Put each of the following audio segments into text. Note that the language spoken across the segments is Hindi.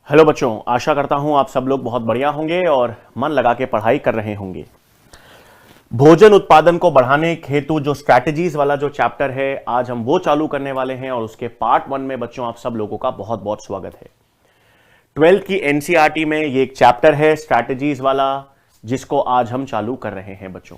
हेलो बच्चों, आशा करता हूं आप सब लोग बहुत बढ़िया होंगे और मन लगा के पढ़ाई कर रहे होंगे। भोजन उत्पादन को बढ़ाने हेतु जो स्ट्रैटेजीज वाला जो चैप्टर है, आज हम वो चालू करने वाले हैं और उसके पार्ट 1 में बच्चों आप सब लोगों का बहुत बहुत स्वागत है। 12th की एनसीईआरटी में ये एक चैप्टर है स्ट्रैटेजीज वाला, जिसको आज हम चालू कर रहे हैं बच्चों।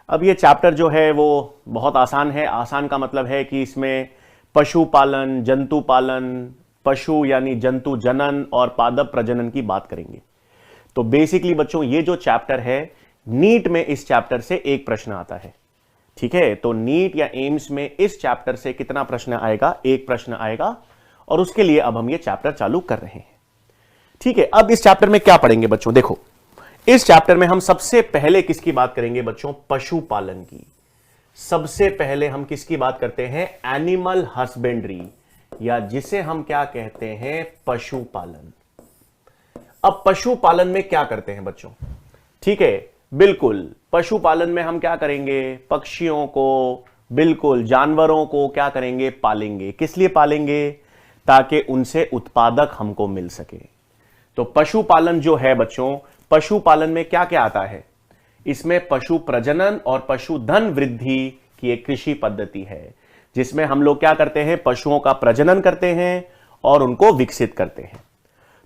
अब ये चैप्टर जो है वो बहुत आसान है। आसान का मतलब है कि इसमें पशुपालन, जंतु पालन, पशु यानी जंतु जनन और पादप प्रजनन की बात करेंगे। तो बेसिकली बच्चों ये जो चैप्टर है, नीट में इस चैप्टर से एक प्रश्न आता है। ठीक है, तो नीट या एम्स में इस चैप्टर से कितना प्रश्न आएगा? एक प्रश्न आएगा, और उसके लिए अब हम ये चैप्टर चालू कर रहे हैं। ठीक है, अब इस चैप्टर में क्या पढ़ेंगे बच्चों? देखो, इस चैप्टर में हम सबसे पहले किसकी बात करेंगे बच्चों? पशुपालन की। सबसे पहले हम किसकी बात करते हैं? एनिमल हस्बेंड्री, या जिसे हम क्या कहते हैं? पशुपालन। अब पशुपालन में क्या करते हैं बच्चों? ठीक है, बिल्कुल पशुपालन में हम क्या करेंगे? पक्षियों को, बिल्कुल जानवरों को क्या करेंगे? पालेंगे। किस लिए पालेंगे? ताकि उनसे उत्पादक हमको मिल सके। तो पशुपालन जो है बच्चों, पशुपालन में क्या क्या आता है? इसमें पशु प्रजनन और पशुधन वृद्धि की एक कृषि पद्धति है, जिसमें हम लोग क्या करते हैं? पशुओं का प्रजनन करते हैं और उनको विकसित करते हैं।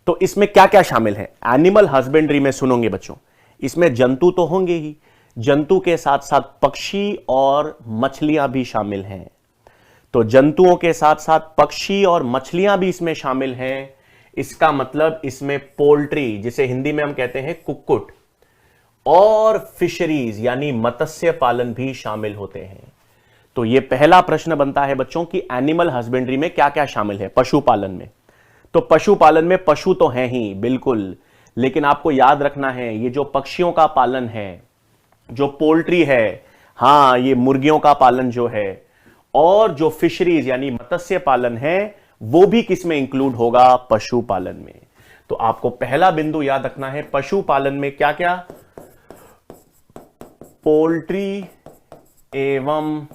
तो इसमें क्या क्या शामिल है? एनिमल हस्बेंड्री में सुनोगे बच्चों, इसमें जंतु तो होंगे ही, जंतु के साथ साथ पक्षी और मछलियां भी शामिल हैं। तो जंतुओं के साथ साथ पक्षी और मछलियां भी इसमें शामिल हैं। इसका मतलब इसमें पोल्ट्री, जिसे हिंदी में हम कहते हैं कुक्कुट, और फिशरीज यानी मत्स्य पालन भी शामिल होते हैं। तो यह पहला प्रश्न बनता है बच्चों कि एनिमल हस्बेंड्री में क्या क्या शामिल है पशुपालन में। तो पशुपालन में पशु तो हैं ही बिल्कुल, लेकिन आपको याद रखना है ये जो पक्षियों का पालन है, जो पोल्ट्री है, हां ये मुर्गियों का पालन जो है, और जो फिशरीज यानी मत्स्य पालन है, वो भी किस में इंक्लूड होगा? पशुपालन में। तो आपको पहला बिंदु याद रखना है, पशुपालन में क्या क्या? पोल्ट्री एवं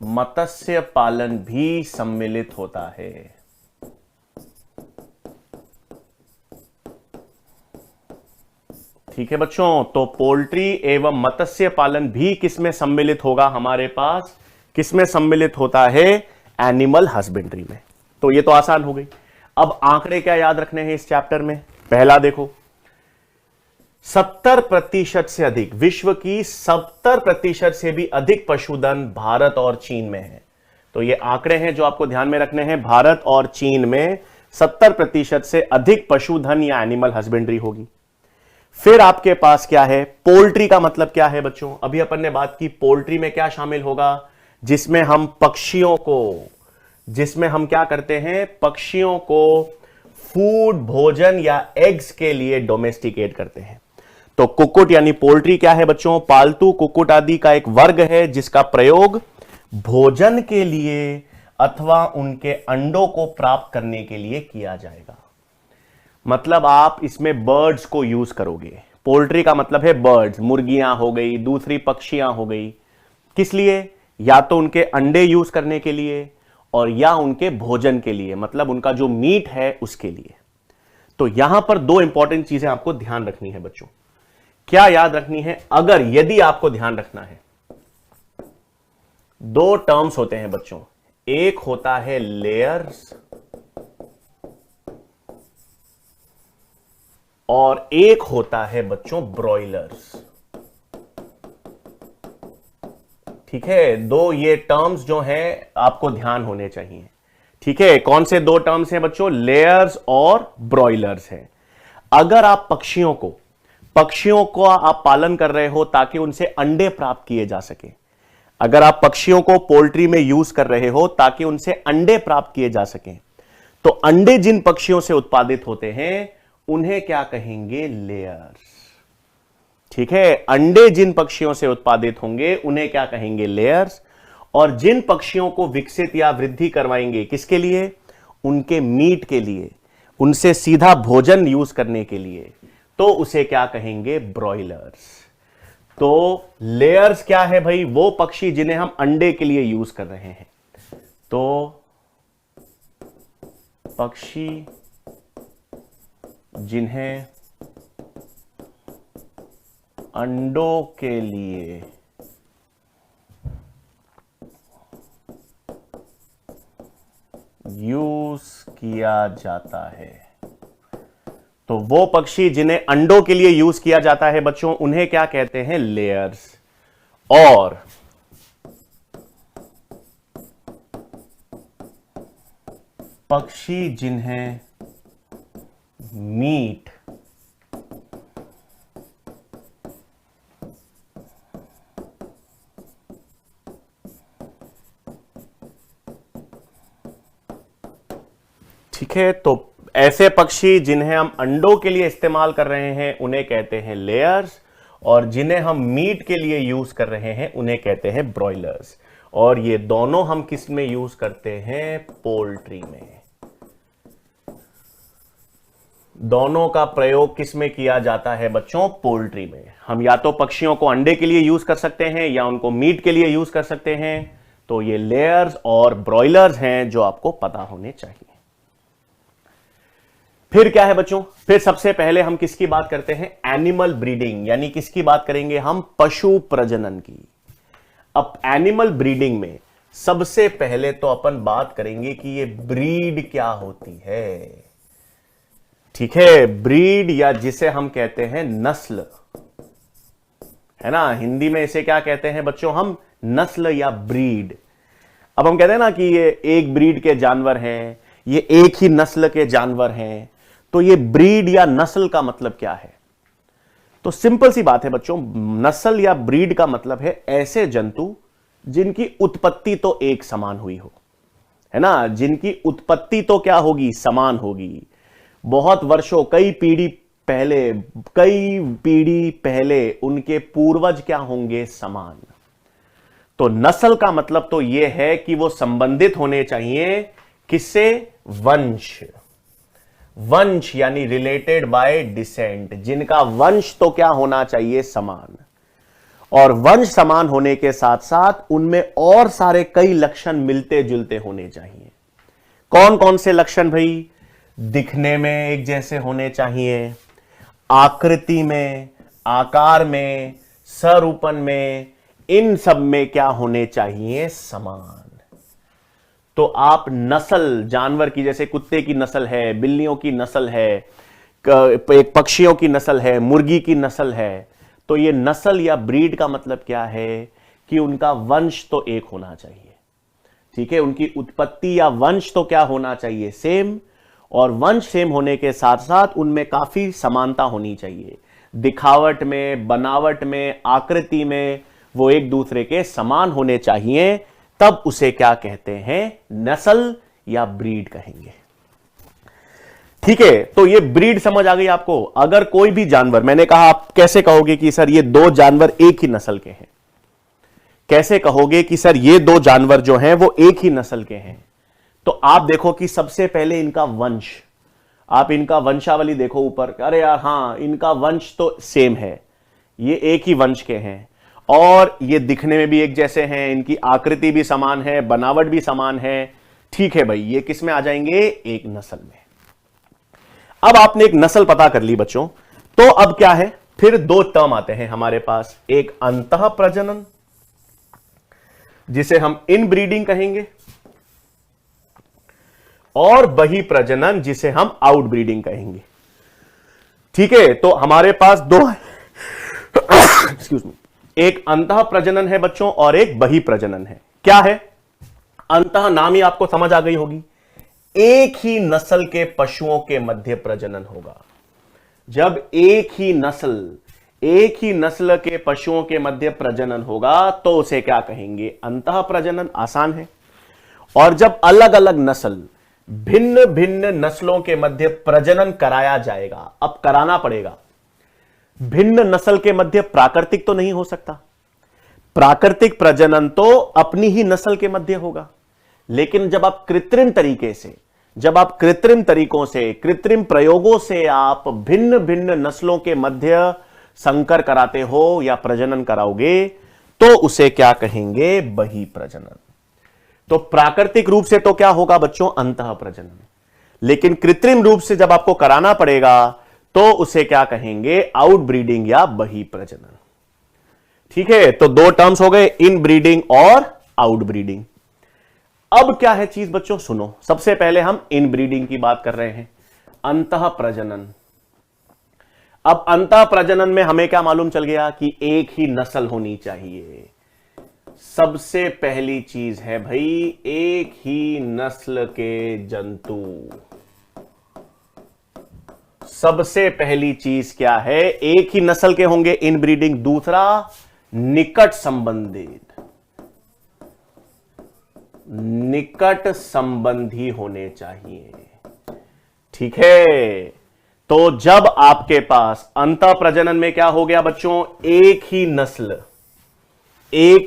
मत्स्य पालन भी सम्मिलित होता है। ठीक है बच्चों, तो पोल्ट्री एवं मत्स्य पालन भी किसमें सम्मिलित होगा? हमारे पास किसमें सम्मिलित होता है? एनिमल हस्बेंड्री में। तो ये तो आसान हो गई। अब आंकड़े क्या याद रखने हैं इस चैप्टर में? पहला देखो, 70% से अधिक, विश्व की 70% से भी अधिक पशुधन भारत और चीन में है। तो ये आंकड़े हैं जो आपको ध्यान में रखने हैं। भारत और चीन में 70% से अधिक पशुधन या एनिमल हस्बेंड्री होगी। फिर आपके पास क्या है? पोल्ट्री का मतलब क्या है बच्चों? अभी अपन ने बात की पोल्ट्री में क्या शामिल होगा? जिसमें हम पक्षियों को, जिसमें हम क्या करते हैं? पक्षियों को फूड, भोजन या एग्स के लिए डोमेस्टिकेट करते हैं। तो कुक्कुट यानी पोल्ट्री क्या है बच्चों? पालतू कुक्कुट आदि का एक वर्ग है, जिसका प्रयोग भोजन के लिए अथवा उनके अंडों को प्राप्त करने के लिए किया जाएगा। मतलब आप इसमें बर्ड्स को यूज करोगे। पोल्ट्री का मतलब है बर्ड्स, मुर्गियां हो गई, दूसरी पक्षियां हो गई। किस लिए? या तो उनके अंडे यूज करने के लिए, और या उनके भोजन के लिए, मतलब उनका जो मीट है उसके लिए। तो यहां पर दो इंपॉर्टेंट चीजें आपको ध्यान रखनी है बच्चों। क्या याद रखनी है? अगर यदि आपको ध्यान रखना है, दो टर्म्स होते हैं बच्चों। एक होता है लेयर्स और एक होता है बच्चों ब्रॉयलर्स। ठीक है, दो ये टर्म्स जो हैं आपको ध्यान होने चाहिए। ठीक है, कौन से दो टर्म्स हैं बच्चों? लेयर्स और ब्रॉयलर्स हैं। अगर आप पक्षियों को आप पालन कर रहे हो ताकि उनसे अंडे प्राप्त किए जा सके, अगर आप पक्षियों को पोल्ट्री में यूज कर रहे हो ताकि उनसे अंडे प्राप्त किए जा सके, तो अंडे जिन पक्षियों से उत्पादित होते हैं उन्हें क्या कहेंगे? लेयर्स। ठीक है, अंडे जिन पक्षियों से उत्पादित होंगे उन्हें क्या कहेंगे? लेयर्स। और जिन पक्षियों को विकसित या वृद्धि करवाएंगे, किसके लिए? उनके मीट के लिए, उनसे सीधा भोजन यूज करने के लिए, तो उसे क्या कहेंगे? ब्रॉयलर्स। तो लेयर्स क्या है भाई? वो पक्षी जिन्हें हम अंडे के लिए यूज कर रहे हैं। तो पक्षी जिन्हें अंडों के लिए यूज किया जाता है। तो वो पक्षी जिन्हें अंडों के लिए यूज किया जाता है बच्चों, उन्हें क्या कहते हैं? लेयर्स। और पक्षी जिन्हें मीट ठीक है, तो ऐसे पक्षी जिन्हें हम अंडों के लिए इस्तेमाल कर रहे हैं उन्हें कहते हैं लेयर्स, और जिन्हें हम मीट के लिए यूज कर रहे हैं उन्हें कहते हैं ब्रॉयलर्स। और ये दोनों हम किस में यूज करते हैं? पोल्ट्री में। दोनों का प्रयोग किस में किया जाता है बच्चों? पोल्ट्री में। हम या तो पक्षियों को अंडे के लिए यूज कर सकते हैं या उनको मीट के लिए यूज कर सकते हैं। तो ये लेयर्स और ब्रॉयलर्स हैं जो आपको पता होने चाहिए। फिर क्या है बच्चों? फिर सबसे पहले हम किसकी बात करते हैं? एनिमल ब्रीडिंग, यानी किसकी बात करेंगे हम? पशु प्रजनन की। अब एनिमल ब्रीडिंग में सबसे पहले तो अपन बात करेंगे कि ये ब्रीड क्या होती है। ठीक है, ब्रीड या जिसे हम कहते हैं नस्ल, है ना, हिंदी में इसे क्या कहते हैं बच्चों? हम नस्ल या ब्रीड। अब हम कहते हैं ना कि ये एक ब्रीड के जानवर हैं, ये एक ही नस्ल के जानवर हैं, तो ये ब्रीड या नस्ल का मतलब क्या है? तो सिंपल सी बात है बच्चों, नस्ल या ब्रीड का मतलब है ऐसे जंतु जिनकी उत्पत्ति तो एक समान हुई हो, है ना, जिनकी उत्पत्ति तो क्या होगी? समान होगी। बहुत वर्षों, कई पीढ़ी पहले उनके पूर्वज क्या होंगे? समान। तो नस्ल का मतलब तो यह है कि वो संबंधित होने चाहिए किससे? वंश। वंश यानी रिलेटेड बाय डिसेंट, जिनका वंश तो क्या होना चाहिए? समान। और वंश समान होने के साथ साथ उनमें और सारे कई लक्षण मिलते जुलते होने चाहिए। कौन कौन से लक्षण भाई? दिखने में एक जैसे होने चाहिए, आकृति में, आकार में, स्वरूपन में, इन सब में क्या होने चाहिए? समान। तो आप नस्ल, जानवर की, जैसे कुत्ते की नस्ल है, बिल्लियों की नस्ल है, एक पक्षियों की नस्ल है, मुर्गी की नस्ल है, तो ये नस्ल या ब्रीड का मतलब क्या है? कि उनका वंश तो एक होना चाहिए। ठीक है, उनकी उत्पत्ति या वंश तो क्या होना चाहिए? सेम। और वंश सेम होने के साथ साथ उनमें काफी समानता होनी चाहिए, दिखावट में, बनावट में, आकृति में, वो एक दूसरे के समान होने चाहिए। तब उसे क्या कहते हैं? नस्ल या ब्रीड कहेंगे। ठीक है, तो ये ब्रीड समझ आ गई आपको। अगर कोई भी जानवर, मैंने कहा आप कैसे कहोगे कि सर ये दो जानवर एक ही नस्ल के हैं? कैसे कहोगे कि सर ये दो जानवर जो हैं वो एक ही नस्ल के हैं? तो आप देखो कि सबसे पहले इनका वंश, आप इनका वंशावली देखो ऊपर, अरे यार हाँ, इनका वंश तो सेम है, ये एक ही वंश के हैं, और ये दिखने में भी एक जैसे हैं, इनकी आकृति भी समान है, बनावट भी समान है। ठीक है भाई, ये किस में आ जाएंगे? एक नस्ल में। अब आपने एक नस्ल पता कर ली बच्चों, तो अब क्या है? फिर दो टर्म आते हैं हमारे पास, एक अंतः प्रजनन जिसे हम इनब्रीडिंग कहेंगे, और बही प्रजनन जिसे हम आउटब्रीडिंग कहेंगे। ठीक है, तो हमारे पास दो एक्सक्यूज मी, एक अंतः प्रजनन है बच्चों और एक बही प्रजनन है। क्या है अंतः? नाम ही आपको समझ आ गई होगी, एक ही नस्ल के पशुओं के मध्य प्रजनन होगा। जब एक ही नस्ल के पशुओं के मध्य प्रजनन होगा तो उसे क्या कहेंगे? अंतः प्रजनन। आसान है। और जब अलग अलग नस्ल, भिन्न भिन्न नस्लों के मध्य प्रजनन कराया जाएगा, अब कराना पड़ेगा। भिन्न नस्ल के मध्य प्राकृतिक तो नहीं हो सकता, प्राकृतिक प्रजनन तो अपनी ही नस्ल के मध्य होगा। लेकिन जब आप कृत्रिम तरीके से, जब आप कृत्रिम तरीकों से, कृत्रिम प्रयोगों से आप भिन्न भिन्न नस्लों के मध्य संकर कराते हो या प्रजनन कराओगे, तो उसे क्या कहेंगे? बही प्रजनन। तो प्राकृतिक रूप से तो क्या होगा बच्चों? अंतः प्रजनन। लेकिन कृत्रिम रूप से जब आपको कराना पड़ेगा तो उसे क्या कहेंगे, आउटब्रीडिंग या बही प्रजनन। ठीक है, तो दो टर्म्स हो गए, इन ब्रीडिंग और आउटब्रीडिंग। अब क्या है चीज बच्चों, सुनो, सबसे पहले हम इन ब्रीडिंग की बात कर रहे हैं, अंतः प्रजनन। अब अंतः प्रजनन में हमें क्या मालूम चल गया कि एक ही नस्ल होनी चाहिए। सबसे पहली चीज है भाई, एक ही नस्ल के जंतु। सबसे पहली चीज क्या है, एक ही नस्ल के होंगे, इन ब्रीडिंग। दूसरा, निकट संबंधित, निकट संबंधी होने चाहिए। ठीक है, तो जब आपके पास अंतः प्रजनन में क्या हो गया बच्चों, एक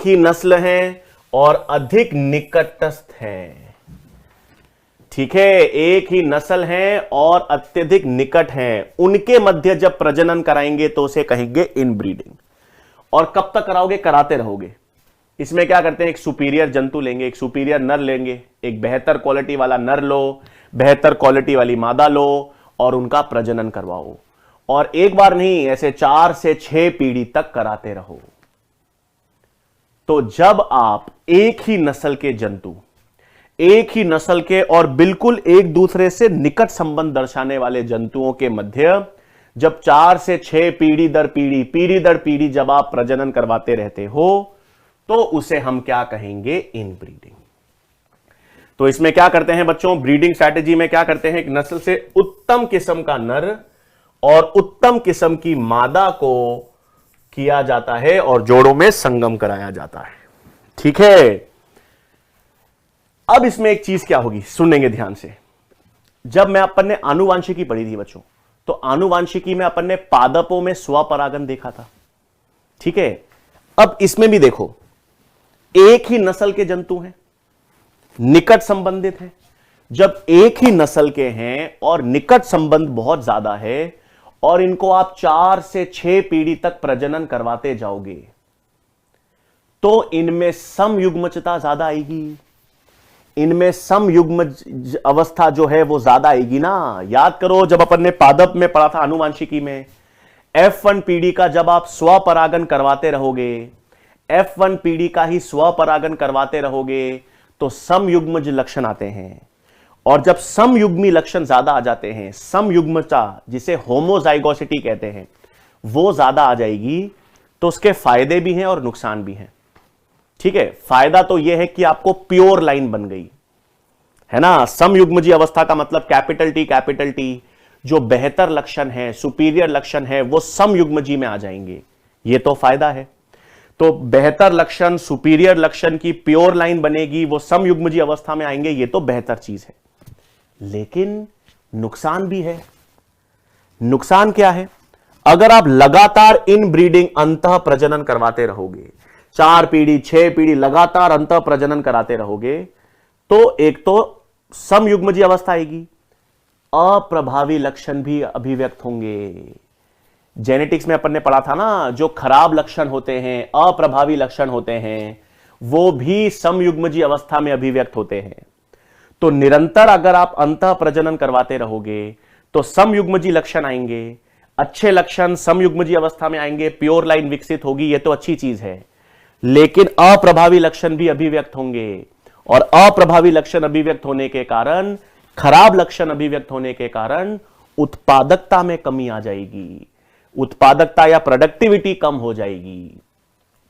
ही नस्ल है और अधिक निकटस्थ है। ठीक है, एक ही नस्ल है और अत्यधिक निकट है, उनके मध्य जब प्रजनन कराएंगे तो उसे कहेंगे इनब्रीडिंग। और कब तक कराओगे, कराते रहोगे। इसमें क्या करते हैं, एक सुपीरियर जंतु लेंगे, एक सुपीरियर नर लेंगे, एक बेहतर क्वालिटी वाला नर लो, बेहतर क्वालिटी वाली मादा लो और उनका प्रजनन करवाओ। और एक बार नहीं, ऐसे 4 से 6 पीढ़ी तक कराते रहो। तो जब आप एक ही नस्ल के जंतु, एक ही नस्ल के और बिल्कुल एक दूसरे से निकट संबंध दर्शाने वाले जंतुओं के मध्य जब 4 से 6 पीढ़ी दर पीढ़ी जब आप प्रजनन करवाते रहते हो तो उसे हम क्या कहेंगे, इनब्रीडिंग। तो इसमें क्या करते हैं बच्चों, ब्रीडिंग स्ट्रैटेजी में क्या करते हैं, एक नस्ल से उत्तम किस्म का नर और उत्तम किस्म की मादा को किया जाता है और जोड़ों में संगम कराया जाता है। ठीक है, अब इसमें एक चीज क्या होगी, सुनेंगे ध्यान से। जब मैं अपन ने आनुवांशिकी पढ़ी थी बच्चों, तो आनुवांशिकी में अपन ने पादपों में स्वपरागन देखा था। ठीक है, अब इसमें भी देखो, एक ही नस्ल के जंतु हैं, निकट संबंधित हैं। जब एक ही नस्ल के हैं और निकट संबंध बहुत ज्यादा है और इनको आप 4 से 6 पीढ़ी तक प्रजनन करवाते जाओगे तो इनमें समयुग्मजता ज्यादा आएगी, इनमें समयुग्म अवस्था जो है वो ज्यादा आएगी ना। याद करो, जब अपन ने पादप में पढ़ा था आनुवांशिकी में, F1 पीढ़ी का जब आप स्वपरागन करवाते रहोगे, F1 पीढ़ी का ही स्वपरागन करवाते रहोगे तो समयुग्मज लक्षण आते हैं। और जब समयुग्मी लक्षण ज्यादा आ जाते हैं, समयुग्मता जिसे होमोजाइगोसिटी कहते हैं, वो ज्यादा आ जाएगी, तो उसके फायदे भी हैं और नुकसान भी हैं। ठीक है, फायदा तो यह है कि आपको प्योर लाइन बन गई है ना। समयुग्मजी अवस्था का मतलब कैपिटल टी, जो बेहतर लक्षण है, सुपीरियर लक्षण है, वो समयुग्मजी में आ जाएंगे, ये तो फायदा है। तो बेहतर लक्षण, सुपीरियर लक्षण की प्योर लाइन बनेगी, वो समयुग्मजी अवस्था में आएंगे, ये तो बेहतर चीज है। लेकिन नुकसान भी है। नुकसान क्या है, अगर आप लगातार इन ब्रीडिंग अंतः प्रजनन करवाते रहोगे, 4 पीढ़ी 6 पीढ़ी लगातार अंतः प्रजनन कराते रहोगे, तो एक तो समयुग्मजी अवस्था आएगी, अप्रभावी लक्षण भी अभिव्यक्त होंगे। जेनेटिक्स में अपन ने पढ़ा था ना, जो खराब लक्षण होते हैं, अप्रभावी लक्षण होते हैं, वो भी समयुग्मजी अवस्था में अभिव्यक्त होते हैं। तो निरंतर अगर आप अंतः प्रजनन करवाते रहोगे तो समयुग्मजी लक्षण आएंगे, अच्छे लक्षण समयुग्मजी अवस्था में आएंगे, प्योर लाइन विकसित होगी, ये तो अच्छी चीज है। लेकिन अप्रभावी लक्षण भी अभिव्यक्त होंगे और अप्रभावी लक्षण अभिव्यक्त होने के कारण, खराब लक्षण अभिव्यक्त होने के कारण उत्पादकता में कमी आ जाएगी, उत्पादकता या प्रोडक्टिविटी कम हो जाएगी।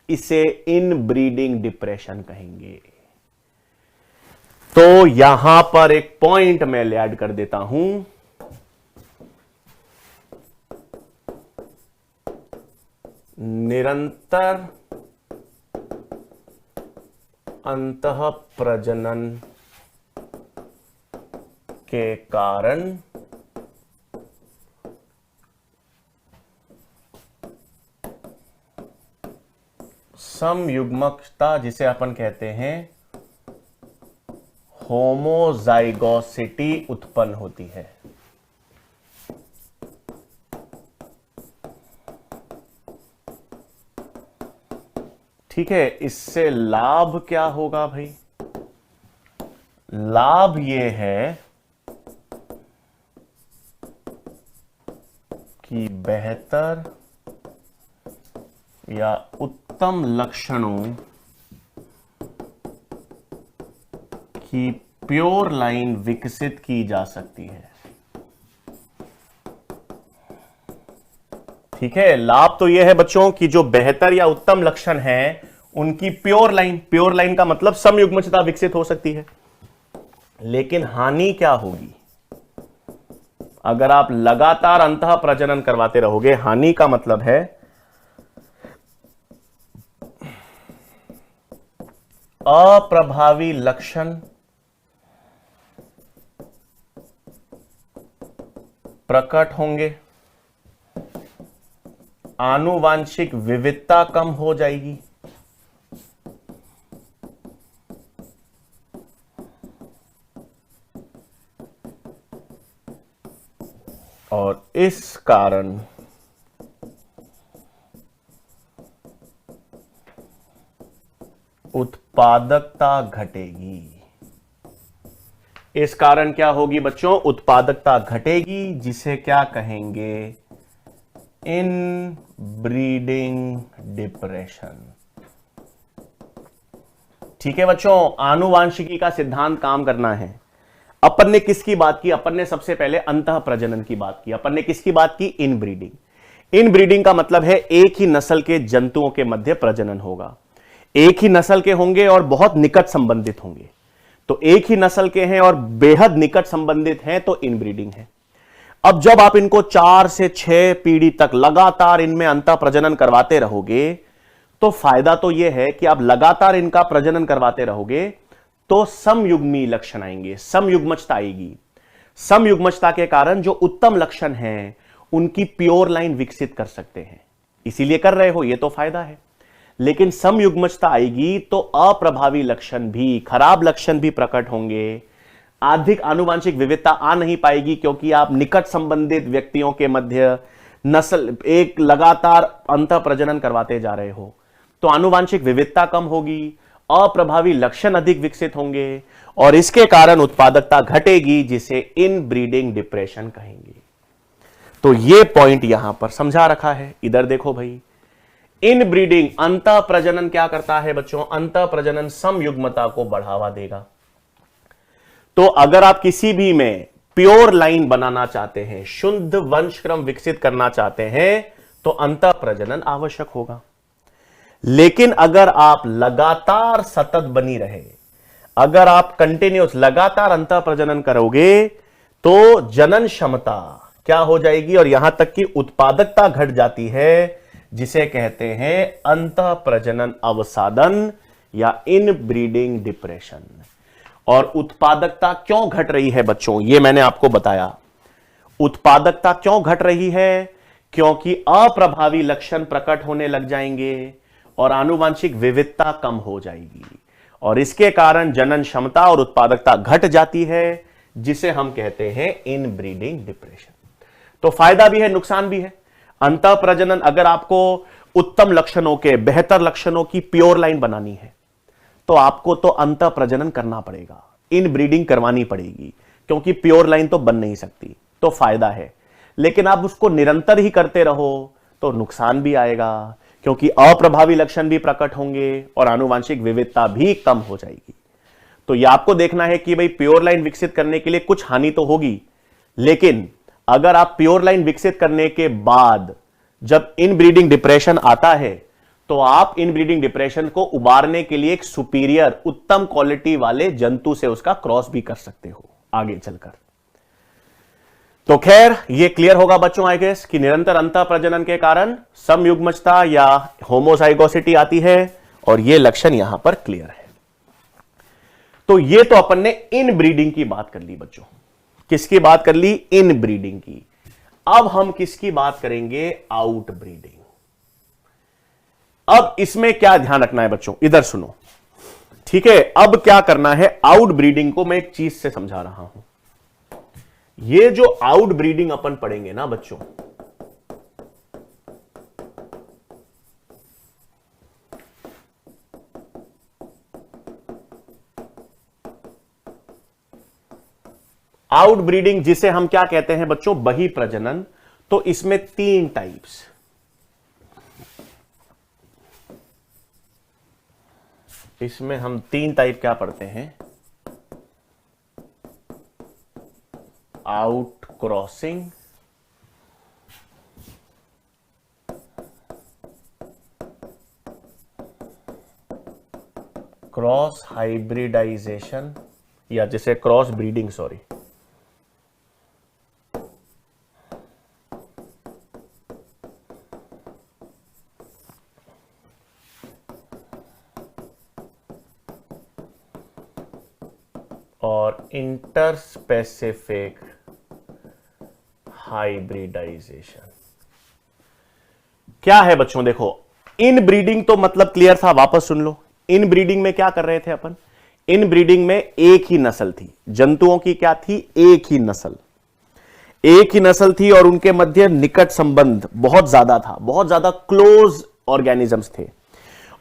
इसे इन ब्रीडिंग डिप्रेशन कहेंगे। तो यहां पर एक पॉइंट मैं ऐड कर देता हूं, निरंतर अंतः प्रजनन के कारण समयुग्मकता, जिसे अपन कहते हैं होमोजाइगोसिटी, उत्पन्न होती है। ठीक है, इससे लाभ क्या होगा भाई, लाभ यह है कि बेहतर या उत्तम लक्षणों की प्योर लाइन विकसित की जा सकती है। ठीक है, लाभ तो यह है बच्चों कि जो बेहतर या उत्तम लक्षण है उनकी प्योर लाइन का मतलब समयुग्मजता विकसित हो सकती है। लेकिन हानि क्या होगी अगर आप लगातार अंतः प्रजनन करवाते रहोगे? हानि का मतलब है अप्रभावी लक्षण प्रकट होंगे, आनुवांशिक विविधता कम हो जाएगी, और इस कारण उत्पादकता घटेगी। इस कारण क्या होगी बच्चों? उत्पादकता घटेगी, जिसे क्या कहेंगे? Inbreeding depression. ठीक है बच्चों, आनुवांशिकी का सिद्धांत काम करना है। अपन ने किसकी बात की? अपन ने सबसे पहले अंतः प्रजनन की बात की। अपन ने किसकी बात की? इनब्रीडिंग। इनब्रीडिंग का मतलब है एक ही नस्ल के जंतुओं के मध्य प्रजनन होगा। एक ही नस्ल के होंगे और बहुत निकट संबंधित होंगे। तो एक ही नस्ल के हैं और बेहद निकट संबंधित हैं तो इनब्रीडिंग है। अब जब आप इनको 4 से 6 पीढ़ी तक लगातार इनमें अंतः प्रजनन करवाते रहोगे तो फायदा तो यह है कि आप लगातार इनका प्रजनन करवाते रहोगे तो समयुग्मी लक्षण आएंगे, समयुग्मजता आएगी। समयुग्मजता के कारण जो उत्तम लक्षण हैं उनकी प्योर लाइन विकसित कर सकते हैं, इसीलिए कर रहे हो, यह तो फायदा है। लेकिन समयुग्मजता आएगी तो अप्रभावी लक्षण भी, खराब लक्षण भी प्रकट होंगे। अधिक आनुवांशिक विविधता आ नहीं पाएगी क्योंकि आप निकट संबंधित व्यक्तियों के मध्य नस्ल एक लगातार अंतः प्रजनन करवाते जा रहे हो, तो आनुवांशिक विविधता कम होगी, अप्रभावी लक्षण अधिक विकसित होंगे और इसके कारण उत्पादकता घटेगी, जिसे इनब्रीडिंग डिप्रेशन कहेंगे। तो यह पॉइंट यहां पर समझा रखा है। इधर देखो भाई, इनब्रीडिंग अंतः प्रजनन क्या करता है बच्चों? अंतः प्रजनन समयुग्मता को बढ़ावा देगा। तो अगर आप किसी भी में प्योर लाइन बनाना चाहते हैं, शुद्ध वंशक्रम विकसित करना चाहते हैं, तो अंतः प्रजनन आवश्यक होगा। लेकिन अगर आप लगातार सतत बनी रहे, अगर आप कंटिन्यूस लगातार अंतः प्रजनन करोगे तो जनन क्षमता क्या हो जाएगी और यहां तक कि उत्पादकता घट जाती है, जिसे कहते हैं अंतः प्रजनन अवसादन या इनब्रीडिंग डिप्रेशन। और उत्पादकता क्यों घट रही है बच्चों? यह मैंने आपको बताया। उत्पादकता क्यों घट रही है? क्योंकि अप्रभावी लक्षण प्रकट होने लग जाएंगे और आनुवांशिक विविधता कम हो जाएगी और इसके कारण जनन क्षमता और उत्पादकता घट जाती है, जिसे हम कहते हैं इनब्रीडिंग डिप्रेशन। तो फायदा भी है, नुकसान भी है। अंतः प्रजनन, अगर आपको उत्तम लक्षणों के, बेहतर लक्षणों की प्योर लाइन बनानी है तो आपको तो अंतः प्रजनन करना पड़ेगा, इनब्रीडिंग करवानी पड़ेगी, क्योंकि प्योर लाइन तो बन नहीं सकती। तो फायदा है। लेकिन आप उसको निरंतर ही करते रहो तो नुकसान भी आएगा, क्योंकि अप्रभावी लक्षण भी प्रकट होंगे और आनुवांशिक विविधता भी कम हो जाएगी। तो यह आपको देखना है कि भाई प्योर लाइन विकसित करने के लिए कुछ हानि तो होगी, लेकिन अगर आप प्योर लाइन विकसित करने के बाद जब इनब्रीडिंग डिप्रेशन आता है तो आप इनब्रीडिंग डिप्रेशन को उबारने के लिए एक सुपीरियर, उत्तम क्वालिटी वाले जंतु से उसका क्रॉस भी कर सकते हो आगे चलकर। तो खैर ये क्लियर होगा बच्चों आई गेस कि निरंतर अंतः प्रजनन के कारण समयुग्मजता या होमोजाइगोसिटी आती है और ये लक्षण यहां पर क्लियर है। तो ये तो अपन ने इनब्रीडिंग की बात कर ली बच्चों। किसकी बात कर ली? इनब्रीडिंग की। अब हम किसकी बात करेंगे? आउटब्रीडिंग। अब इसमें क्या ध्यान रखना है बच्चों, इधर सुनो, ठीक है। अब क्या करना है, आउटब्रीडिंग को मैं एक चीज से समझा रहा हूं। ये जो आउटब्रीडिंग अपन पढ़ेंगे ना बच्चों, आउटब्रीडिंग जिसे हम क्या कहते हैं बच्चों? बहिः प्रजनन। तो इसमें 3 टाइप्स, इसमें हम 3 टाइप क्या पढ़ते हैं, आउट क्रॉसिंग, क्रॉस हाइब्रिडाइजेशन, या जिसे क्रॉस ब्रीडिंग, सॉरी, और इंटरस्पेसिफिक हाइब्रिडाइजेशन। क्या है बच्चों, देखो इन ब्रीडिंग तो मतलब क्लियर था, वापस सुन लो। इन ब्रीडिंग में क्या कर रहे थे अपन, इन ब्रीडिंग में एक ही नस्ल थी, जंतुओं की क्या थी, एक ही नस्ल, एक ही नस्ल थी और उनके मध्य निकट संबंध बहुत ज्यादा था, बहुत ज्यादा क्लोज ऑर्गेनिजम्स थे,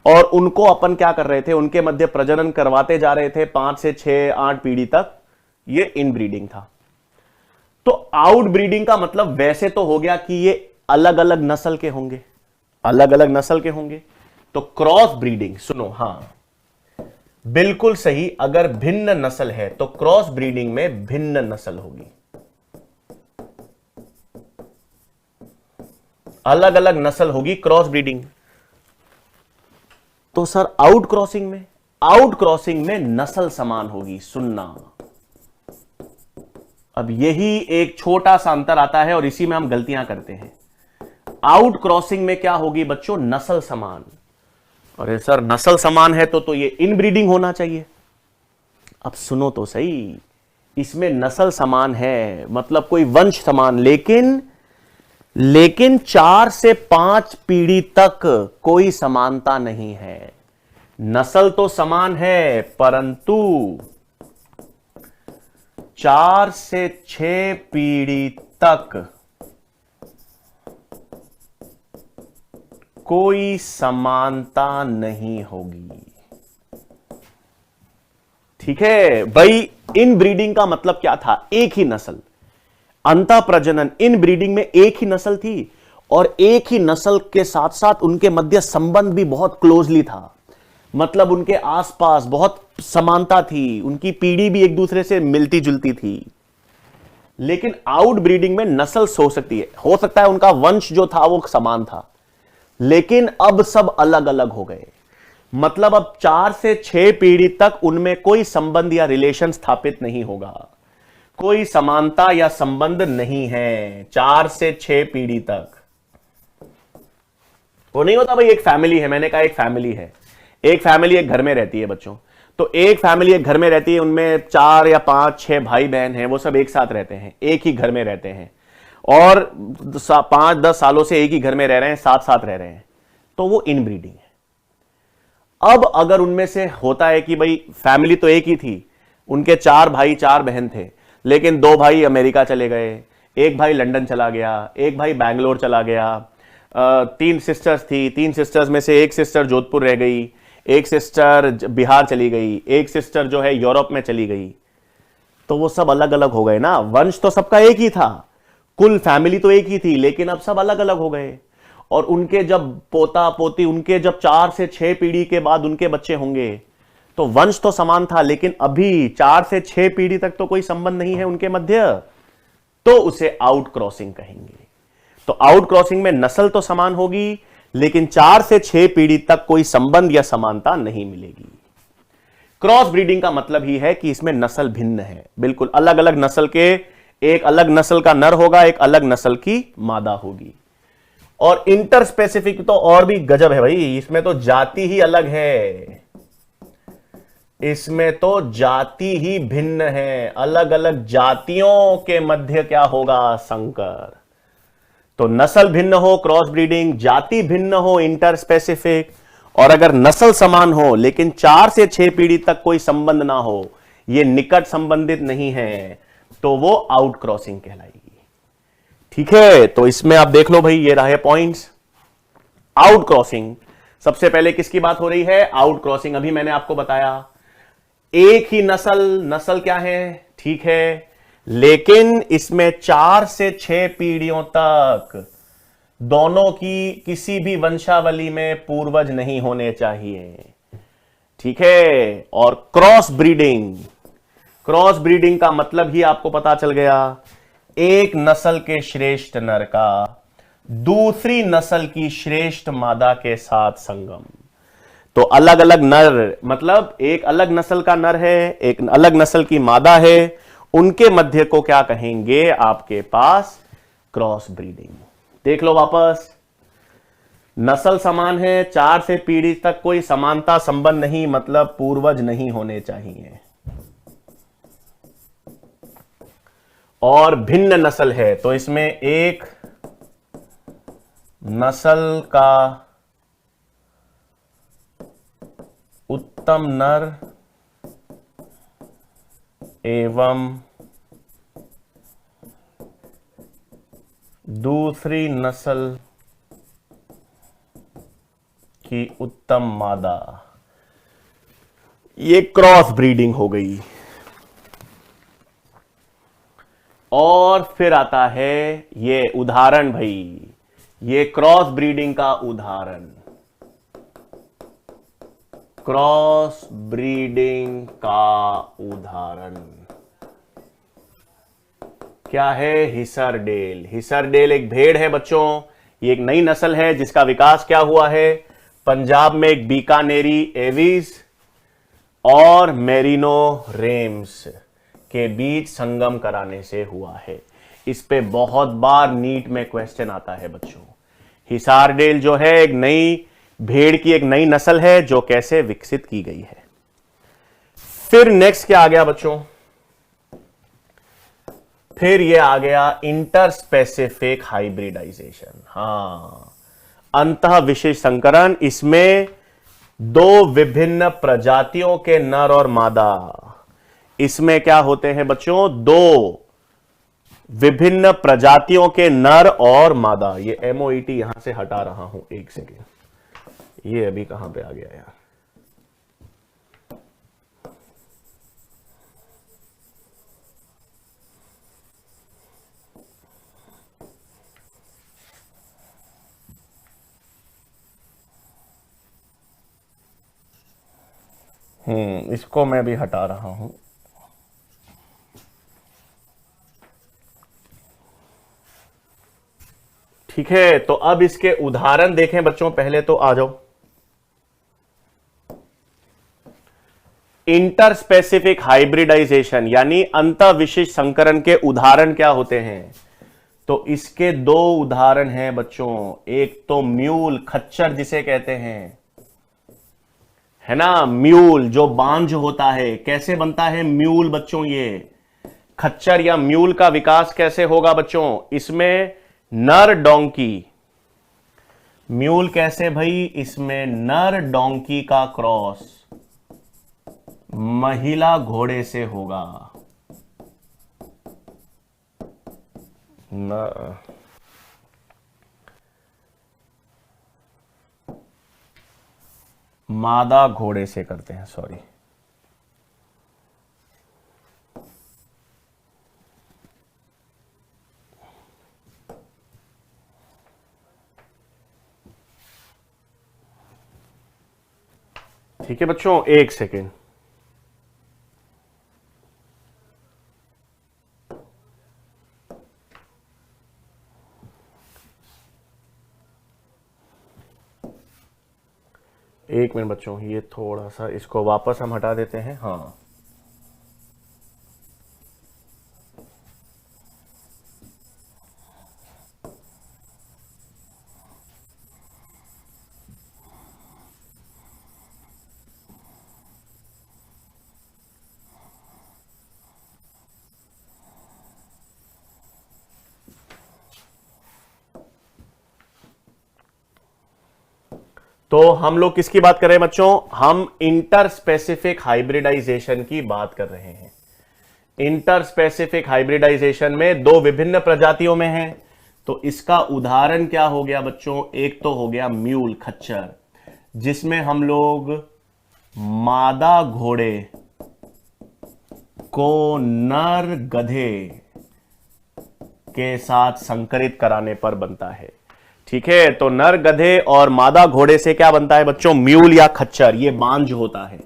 और उनको अपन क्या कर रहे थे, उनके मध्य प्रजनन करवाते जा रहे थे 5 से 6 8 पीढ़ी तक। ये इन ब्रीडिंग था। तो आउट ब्रीडिंग का मतलब वैसे तो हो गया कि ये अलग अलग नस्ल के होंगे, अलग अलग नस्ल के होंगे। तो क्रॉस ब्रीडिंग, सुनो, हां बिल्कुल सही, अगर भिन्न नस्ल है तो क्रॉस ब्रीडिंग में भिन्न नस्ल होगी, अलग अलग नस्ल होगी क्रॉस ब्रीडिंग। तो सर आउट क्रॉसिंग में, आउट क्रॉसिंग में नस्ल समान होगी, सुनना। अब यही एक छोटा सा अंतर आता है और इसी में हम गलतियां करते हैं। आउट क्रॉसिंग में क्या होगी बच्चों, नस्ल समान। अरे सर नस्ल समान है तो ये इनब्रीडिंग होना चाहिए। अब सुनो तो सही, इसमें नस्ल समान है मतलब कोई वंश समान, लेकिन 4 से 5 पीढ़ी तक कोई समानता नहीं है। नस्ल तो समान है परंतु 4 से 6 पीढ़ी तक कोई समानता नहीं होगी। ठीक है भाई, इन ब्रीडिंग का मतलब क्या था, एक ही नस्ल, अंतः प्रजनन, इन ब्रीडिंग में एक ही नस्ल थी और एक ही नस्ल के साथ साथ उनके मध्य संबंध भी बहुत क्लोजली था, मतलब उनके आसपास बहुत समानता थी, उनकी पीढ़ी भी एक दूसरे से मिलती जुलती थी। लेकिन आउट ब्रीडिंग में नस्ल हो सकती है, हो सकता है उनका वंश जो था वो समान था, लेकिन अब सब अलग अलग हो गए, मतलब अब 4 से 6 पीढ़ी तक उनमें कोई संबंध या रिलेशन स्थापित नहीं होगा, कोई समानता या संबंध नहीं है 4 से 6 पीढ़ी तक। वो नहीं होता भाई, एक फैमिली है, मैंने कहा एक फैमिली है, एक फैमिली एक घर में रहती है बच्चों, तो एक फैमिली एक घर में रहती है, उनमें 4 या 5 6 भाई बहन हैं, वो सब एक साथ रहते हैं, एक ही घर में रहते हैं और 5-10 सालों से एक ही घर में रह रहे हैं, साथ साथ रह रहे हैं, तो वो इनब्रीडिंग है। अब अगर उनमें से होता है कि भाई फैमिली तो एक ही थी, उनके 4 भाई 4 बहन थे, लेकिन 2 भाई अमेरिका चले गए, एक भाई लंदन चला गया, एक भाई बैंगलोर चला गया, 3 सिस्टर्स थी, 3 सिस्टर्स में से एक सिस्टर जोधपुर रह गई, एक सिस्टर बिहार चली गई, एक सिस्टर जो है यूरोप में चली गई, तो वो सब अलग अलग हो गए ना। वंश तो सबका एक ही था, कुल फैमिली तो एक ही थी, लेकिन अब सब अलग अलग हो गए। और उनके जब पोता पोती, उनके जब 4 से 6 पीढ़ी के बाद उनके बच्चे होंगे, तो वंश तो समान था, लेकिन अभी 4 से 6 पीढ़ी तक तो कोई संबंध नहीं है उनके मध्य, तो उसे आउट क्रॉसिंग कहेंगे। तो आउट क्रॉसिंग में नस्ल तो समान होगी, लेकिन 4 से 6 पीढ़ी तक कोई संबंध या समानता नहीं मिलेगी। क्रॉस ब्रीडिंग का मतलब ही है कि इसमें नस्ल भिन्न है, बिल्कुल अलग अलग नस्ल के, एक अलग नस्ल का नर होगा, एक अलग नस्ल की मादा होगी। और इंटर स्पेसिफिक तो और भी गजब है भाई, इसमें तो जाति ही अलग है, इसमें तो जाति ही भिन्न है, अलग अलग जातियों के मध्य क्या होगा, संकर। तो नस्ल भिन्न हो क्रॉस ब्रीडिंग, जाति भिन्न हो इंटर स्पेसिफिक, और अगर नस्ल समान हो लेकिन 4 से 6 पीढ़ी तक कोई संबंध ना हो, ये निकट संबंधित नहीं है, तो वो आउट क्रॉसिंग कहलाएगी। ठीक है, तो इसमें आप देख लो भाई, ये रहे पॉइंट्स। आउट क्रॉसिंग, सबसे पहले किसकी बात हो रही है, आउट क्रॉसिंग। अभी मैंने आपको बताया एक ही नस्ल, नस्ल क्या है, ठीक है, लेकिन इसमें 4 से 6 पीढ़ियों तक दोनों की किसी भी वंशावली में पूर्वज नहीं होने चाहिए। ठीक है। और क्रॉस ब्रीडिंग का मतलब ही आपको पता चल गया, एक नस्ल के श्रेष्ठ नर का दूसरी नस्ल की श्रेष्ठ मादा के साथ संगम। तो अलग अलग नर, मतलब एक अलग नस्ल का नर है, एक अलग नस्ल की मादा है, उनके मध्य को क्या कहेंगे आपके पास? Cross breeding. देख लो वापस, नस्ल समान है, 4 से पीढ़ी तक कोई समानता संबंध नहीं, मतलब पूर्वज नहीं होने चाहिए। और भिन्न नस्ल है, तो इसमें एक नस्ल का उत्तम नर एवं दूसरी नस्ल की उत्तम मादा, ये क्रॉस ब्रीडिंग हो गई। और फिर आता है ये उदाहरण भाई, ये क्रॉस ब्रीडिंग का उदाहरण, क्रॉस ब्रीडिंग का उदाहरण क्या है? हिसरडेल। हिसरडेल एक भेड़ है बच्चों, ये एक नई नस्ल है जिसका विकास क्या हुआ है? पंजाब में एक बीकानेरी एविस और मेरिनो रेम्स के बीच संगम कराने से हुआ है। इस पे बहुत बार नीट में क्वेश्चन आता है बच्चों। हिसारडेल जो है एक नई भेड़ की एक नई नस्ल है जो कैसे विकसित की गई है। फिर नेक्स्ट क्या आ गया बच्चों? फिर ये आ गया इंटर स्पेसिफिक हाइब्रिडाइजेशन। हां, अंतः विशेष संकरण। इसमें दो विभिन्न प्रजातियों के नर और मादा, इसमें क्या होते हैं बच्चों? दो विभिन्न प्रजातियों के नर और मादा। ये एमओईटी यहां से हटा रहा हूं, एक सेकेंड, ये अभी कहां पे आ गया यार? इसको मैं भी हटा रहा हूं। ठीक है, तो अब इसके उदाहरण देखें बच्चों। पहले तो आ जाओ, इंटर स्पेसिफिक हाइब्रिडाइजेशन यानी अंतः विशिष्ट संकरण के उदाहरण क्या होते हैं? तो इसके दो उदाहरण हैं बच्चों। एक तो म्यूल, खच्चर जिसे कहते हैं, है ना, म्यूल जो बांझ होता है। कैसे बनता है म्यूल बच्चों? ये खच्चर या म्यूल का विकास कैसे होगा बच्चों? इसमें नर डोंकी, म्यूल कैसे भाई? इसमें नर डोंकी का क्रॉस महिला घोड़े से होगा। मादा घोड़े से करते हैं, सॉरी। ठीक है बच्चों, एक सेकेंड। एक मिनट बच्चों, ये थोड़ा सा इसको वापस हम हटा देते हैं। हाँ, तो हम लोग किसकी बात कर रहे हैं बच्चों? हम इंटर स्पेसिफिक हाइब्रिडाइजेशन की बात कर रहे हैं। इंटर स्पेसिफिक हाइब्रिडाइजेशन में दो विभिन्न प्रजातियों में है। तो इसका उदाहरण क्या हो गया बच्चों? एक तो हो गया म्यूल, खच्चर, जिसमें हम लोग मादा घोड़े को नर गधे के साथ संकरित कराने पर बनता है। ठीक है, तो नर गधे और मादा घोड़े से क्या बनता है बच्चों? म्यूल या खच्चर, ये बांझ होता है।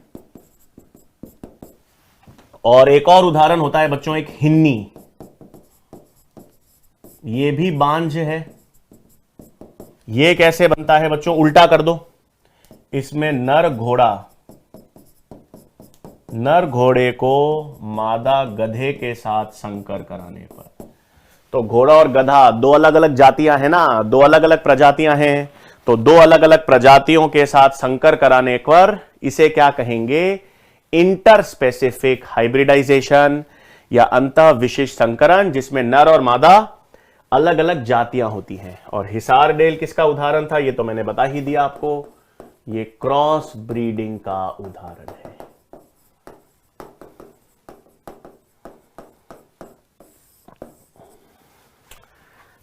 और एक और उदाहरण होता है बच्चों एक हिन्नी, ये भी बांझ है। ये कैसे बनता है बच्चों? उल्टा कर दो, इसमें नर घोड़े को मादा गधे के साथ संकर कराने पर। तो घोड़ा और गधा दो अलग अलग जातियां हैं ना, दो अलग अलग प्रजातियां हैं, तो दो अलग अलग प्रजातियों के साथ संकर कराने पर इसे क्या कहेंगे? इंटरस्पेसिफिक हाइब्रिडाइजेशन या अंतः विशिष्ट संकरण, जिसमें नर और मादा अलग अलग जातियां होती हैं। और हिसार डेल किसका उदाहरण था? ये तो मैंने बता ही दिया आपको, ये क्रॉस ब्रीडिंग का उदाहरण है।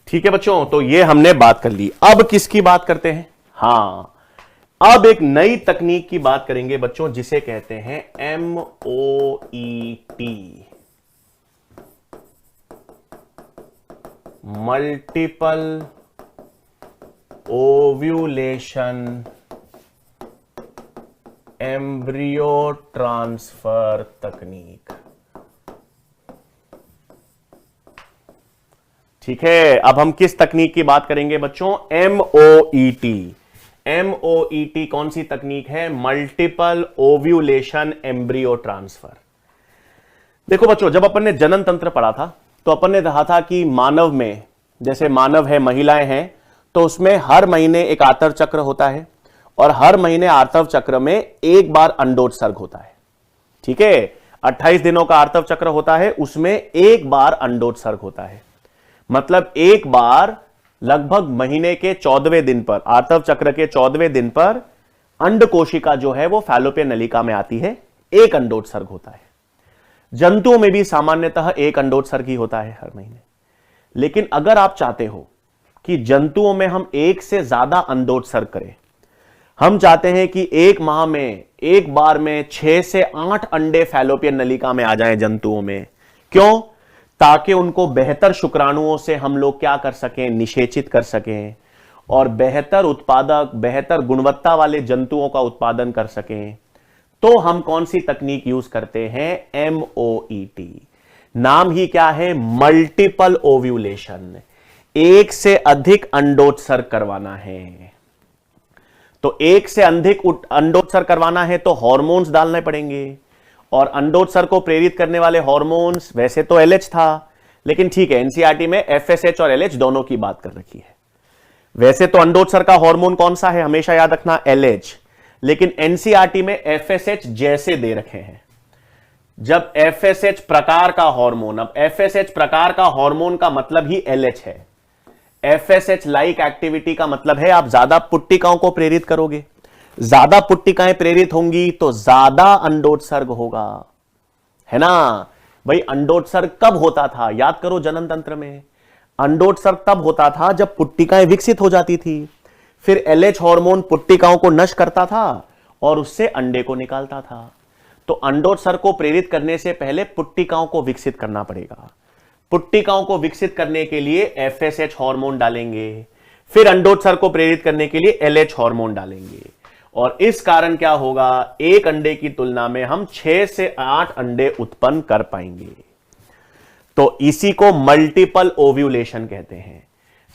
ठीक है बच्चों, तो ये हमने बात कर ली। अब किसकी बात करते हैं? हां, अब एक नई तकनीक की बात करेंगे बच्चों, जिसे कहते हैं MOET, multiple ovulation embryo transfer तकनीक। ठीक है, अब हम किस तकनीक की बात करेंगे बच्चों? MOET। MOET कौन सी तकनीक है? Multiple ovulation embryo transfer. देखो बच्चों, जब अपन ने जनन तंत्र पढ़ा था तो अपन ने कहा था कि मानव में, जैसे मानव है, महिलाएं हैं, तो उसमें हर महीने एक आर्तव चक्र होता है और हर महीने आर्तव चक्र में एक बार अंडोत्सर्ग होता है। ठीक है, 28 दिनों का आर्तव चक्र होता है, उसमें एक बार अंडोत्सर्ग होता है। मतलब एक बार लगभग महीने के 14वें दिन पर, आर्तव चक्र के 14वें दिन पर अंड कोशिका जो है वो फैलोपियन नलिका में आती है, एक अंडोत्सर्ग होता है। जंतुओं में भी सामान्यतः एक अंडोत्सर्ग ही होता है हर महीने। लेकिन अगर आप चाहते हो कि जंतुओं में हम एक से ज्यादा अंडोत्सर्ग करें, हम चाहते हैं कि एक माह में एक बार में 6 से 8 अंडे फैलोपियन नलिका में आ जाएं जंतुओं में। क्यों? ताकि उनको बेहतर शुक्राणुओं से हम लोग क्या कर सकें? निषेचित कर सकें और बेहतर उत्पादक, बेहतर गुणवत्ता वाले जंतुओं का उत्पादन कर सकें। तो हम कौन सी तकनीक यूज करते हैं? MOET। नाम ही क्या है? Multiple ovulation. एक से अधिक अंडोत्सर्ग करवाना है। तो एक से अधिक अंडोत्सर्ग करवाना है तो हार्मोन्स डालने पड़ेंगे, और अंडोत्सर्ग को प्रेरित करने वाले हार्मोन्स, वैसे तो LH था, लेकिन ठीक है, NCERT में FSH और LH दोनों की बात कर रखी है। वैसे तो अंडोत्सर्ग का हार्मोन कौन सा है? हमेशा याद रखना, LH। लेकिन NCERT में FSH जैसे दे रखे हैं। जब FSH प्रकार का हार्मोन, अब FSH प्रकार का हार्मोन का मतलब ही LH है। FSH लाइक एक्टिविटी का मतलब है आप ज्यादा पुट्टिकाओं को प्रेरित करोगे, ज्यादा पुट्टिकाएं प्रेरित होंगी तो ज्यादा अंडोत्सर्ग होगा, है ना भाई। अंडोत्सर्ग कब होता था? याद करो, जनन तंत्र में अंडोत्सर्ग तब होता था जब पुट्टिकाएं विकसित हो जाती थी, फिर LH हार्मोन पुट्टिकाओं को नष्ट करता था और उससे अंडे को निकालता था। तो अंडोत्सर्ग को प्रेरित करने से पहले पुट्टिकाओं को विकसित करना पड़ेगा। पुट्टिकाओं को विकसित करने के लिए FSH हार्मोन डालेंगे, फिर अंडोत्सर्ग को प्रेरित करने के लिए LH हार्मोन डालेंगे, और इस कारण क्या होगा? एक अंडे की तुलना में हम 6 से 8 अंडे उत्पन्न कर पाएंगे। तो इसी को मल्टीपल ओव्यूलेशन कहते हैं।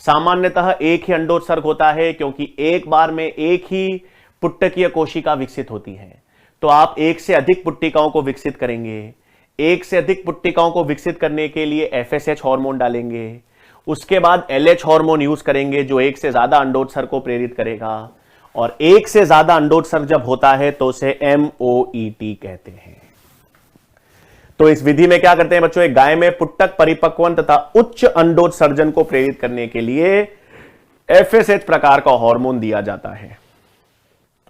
सामान्यतः एक ही अंडोत्सर्ग होता है, क्योंकि एक बार में एक ही पुट्टकीय कोशिका विकसित होती है। तो आप एक से अधिक पुट्टिकाओं को विकसित करेंगे। एक से अधिक पुट्टिकाओं को विकसित करने के लिए FSH हार्मोन डालेंगे, उसके बाद LH हार्मोन यूज करेंगे जो एक से ज्यादा अंडोत्सर्ग को प्रेरित करेगा, और एक से ज्यादा अंडोत्सर्ग जब होता है तो उसे MOET कहते हैं। तो इस विधि में क्या करते हैं बच्चों? एक गाय में पुट्टक परिपक्वन तथा उच्च अंडोत्सर्जन को प्रेरित करने के लिए FSH प्रकार का हार्मोन दिया जाता है,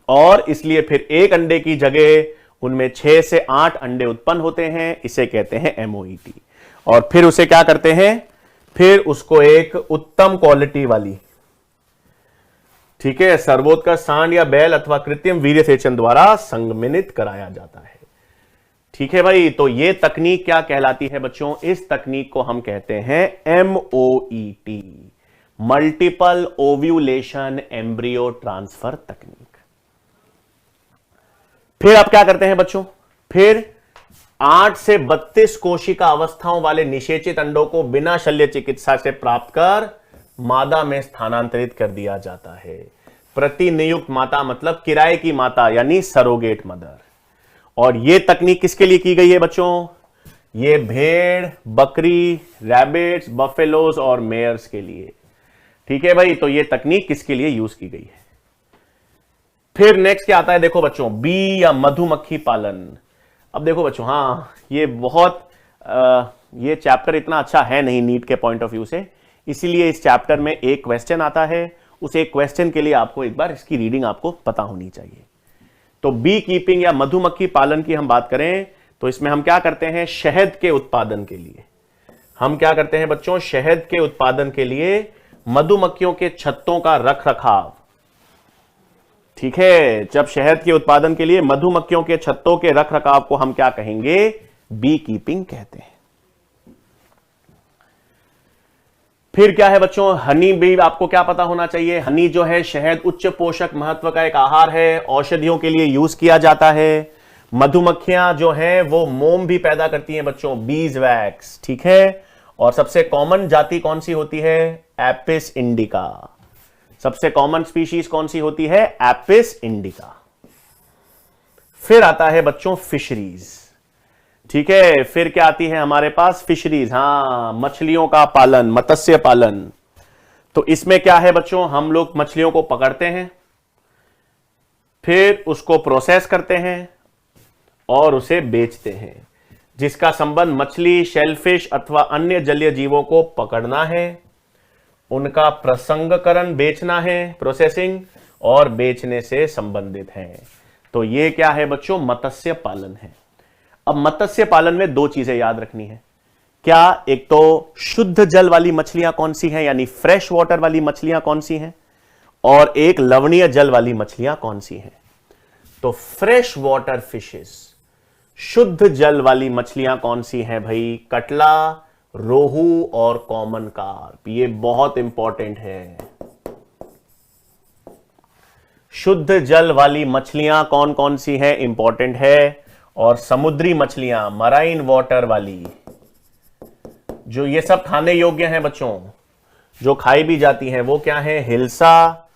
और इसलिए फिर एक अंडे की जगह उनमें 6 से 8 अंडे उत्पन्न होते हैं। इसे कहते हैं MOET। और फिर उसे क्या करते हैं? फिर उसको एक उत्तम क्वालिटी वाली, ठीक है, सर्वोत्कर्ष सांड या बैल अथवा कृत्रिम वीर्य सेचन द्वारा संगमित कराया जाता है। ठीक है भाई, तो ये तकनीक क्या कहलाती है बच्चों? इस तकनीक को हम कहते हैं MOET, multiple ovulation embryo transfer तकनीक। फिर आप क्या करते हैं बच्चों? फिर 8 से 32 कोशिका अवस्थाओं वाले निषेचित अंडों को बिना शल्य चिकित्सा से प्राप्त कर मादा में स्थानांतरित कर दिया जाता है। प्रतिनियुक्त माता मतलब किराए की माता, यानी सरोगेट मदर। और यह तकनीक किसके लिए की गई है बच्चों? ये भेड़, बकरी, रैबिट्स, बफेलोज और मेयर्स के लिए। ठीक है भाई, तो यह तकनीक किसके लिए यूज की गई है? फिर नेक्स्ट क्या आता है देखो बच्चों, बी या मधुमक्खी पालन। अब देखो बच्चों, हाँ ये बहुत ये चैप्टर इतना अच्छा है नहीं नीट के पॉइंट ऑफ व्यू से, इसीलिए इस चैप्टर में एक क्वेश्चन आता है, उस एक क्वेश्चन के लिए आपको एक बार इसकी रीडिंग आपको पता होनी चाहिए। तो बी कीपिंग या मधुमक्खी पालन की हम बात करें तो इसमें हम क्या करते हैं? शहद के उत्पादन के लिए हम क्या करते हैं बच्चों? शहद के उत्पादन के लिए मधुमक्खियों के छत्तों का रख रखाव। ठीक है, जब शहद के उत्पादन के लिए मधुमक्खियों के छत्तों के रख रखाव को हम क्या कहेंगे? बी कीपिंग कहते हैं। फिर क्या है बच्चों? हनी भी आपको क्या पता होना चाहिए? हनी जो है शहद उच्च पोषक महत्व का एक आहार है, औषधियों के लिए यूज किया जाता है। मधुमक्खियां जो हैं वो मोम भी पैदा करती हैं बच्चों, बीज वैक्स। ठीक है, और सबसे कॉमन जाति कौन सी होती है? Apis indica. सबसे कॉमन स्पीशीज कौन सी होती है? Apis indica. फिर आता है बच्चों फिशरीज। ठीक है, फिर क्या आती है हमारे पास? फिशरीज, हां मछलियों का पालन, मत्स्य पालन। तो इसमें क्या है बच्चों? हम लोग मछलियों को पकड़ते हैं, फिर उसको प्रोसेस करते हैं और उसे बेचते हैं, जिसका संबंध मछली, शेलफिश अथवा अन्य जलीय जीवों को पकड़ना है, उनका प्रसंगकरण बेचना है, प्रोसेसिंग, और बेचने से संबंधित है। तो यह क्या है बच्चों? मत्स्य पालन है। अब मत्स्य पालन में दो चीजें याद रखनी है। क्या? एक तो शुद्ध जल वाली मछलियां कौन सी हैं, यानी फ्रेश वाटर वाली मछलियां कौन सी हैं, और एक लवणीय जल वाली मछलियां कौन सी हैं। तो फ्रेश वाटर फिशेस, शुद्ध जल वाली मछलियां कौन सी हैं भाई? कटला, रोहू और कॉमन कार्प। ये बहुत इंपॉर्टेंट है। शुद्ध जल वाली मछलियां कौन कौन सी हैं? इंपॉर्टेंट है। और समुद्री मछलियां, मराइन वाटर वाली, जो ये सब खाने योग्य हैं बच्चों, जो खाई भी जाती हैं, वो क्या है? Hilsa,